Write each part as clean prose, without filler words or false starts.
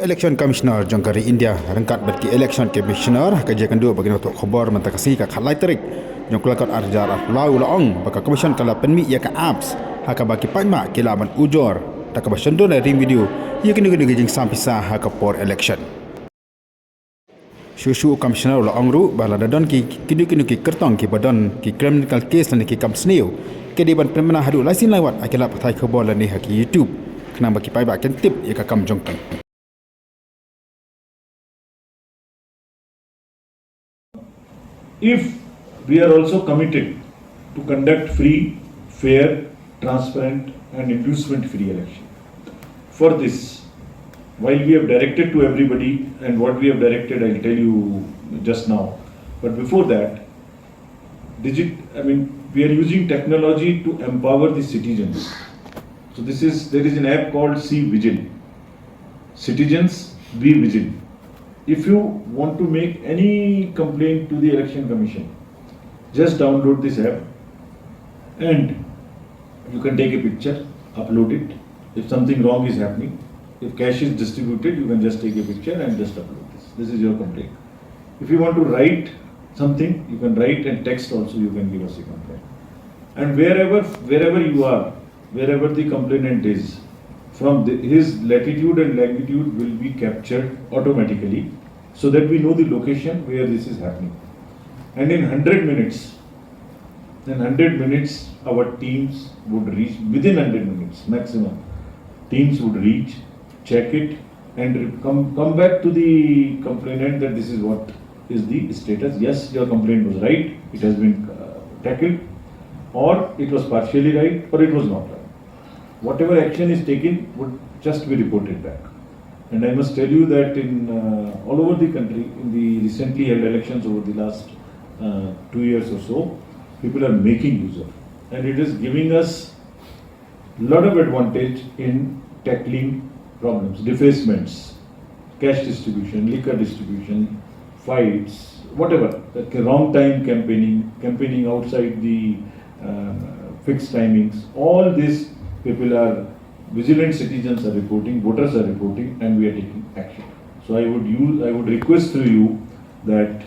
Election Commissioner Jangkari India rengkat berki Election Commissioner kerja kedua bagi untuk khabar mentakasi ka khalai terik yang kelakon arjar lau laong baka commission kala penmi ya ka apps haka baki panma kilaban ujor tak ba sendon ring video ya kini kini jing sampisa haka por election Shushu Commissioner laong ru bala dadon ki kini ki kertong ki badan ki criminal case lan ki kam sneu ke diban pemena hadu laisin lewat akila patai khabar lan ni haki YouTube kena baki pai ba kan tip ya ka kam jongkan if we are also committed to conduct free, fair, transparent and inducement-free election. For this, while we have directed to everybody, and what we have directed I will tell you just now, but before that, we are using technology to empower the citizens. So there is an app called CEE Vigil. Citizens, be vigilant. If you want to make any complaint to the Election Commission, just download this app and you can take a picture, upload it. If something wrong is happening, if cash is distributed, you can just take a picture and just upload this. This is your complaint. If you want to write something, you can write, and text also you can give us a complaint. And wherever you are, wherever the complainant is, from his latitude and longitude will be captured automatically so that we know the location where this is happening. And in 100 minutes, our teams would reach, within 100 minutes maximum, teams would reach, check it and come back to the complainant that this is what is the status. Yes, your complaint was right, it has been tackled, or it was partially right, or it was not right. Whatever action is taken would just be reported back. And I must tell you that in all over the country, in the recently held elections over the last 2 years or so, people are making use of. And it is giving us a lot of advantage in tackling problems, defacements, cash distribution, liquor distribution, fights, whatever, wrong time campaigning outside the fixed timings, all this. People are vigilant, citizens are reporting, voters are reporting, and we are taking action. So I would request through you that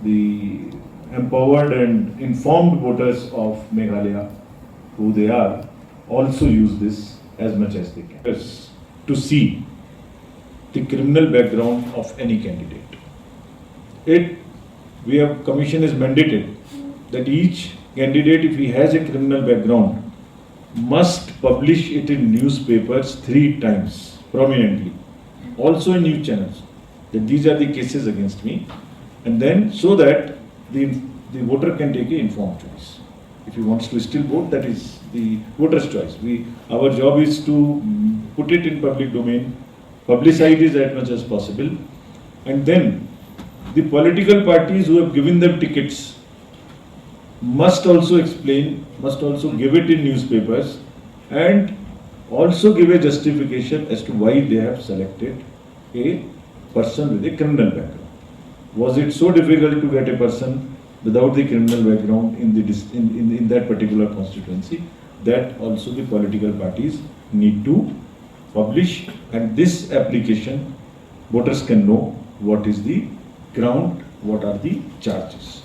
the empowered and informed voters of Meghalaya, who they are, also use this as much as they can. Yes, to see the criminal background of any candidate. Commission is mandated that each candidate, if he has a criminal background, must publish it in newspapers 3 times prominently, also in news channels, that these are the cases against me, and then so that the voter can take an informed choice. If he wants to still vote, that is the voter's choice. Our job is to put it in public domain, publicize it as much as possible, and then the political parties who have given them tickets must also explain, must also give it in newspapers, and also give a justification as to why they have selected a person with a criminal background. Was it so difficult to get a person without the criminal background in that particular constituency? That also the political parties need to publish, and this application voters can know what is the ground, what are the charges.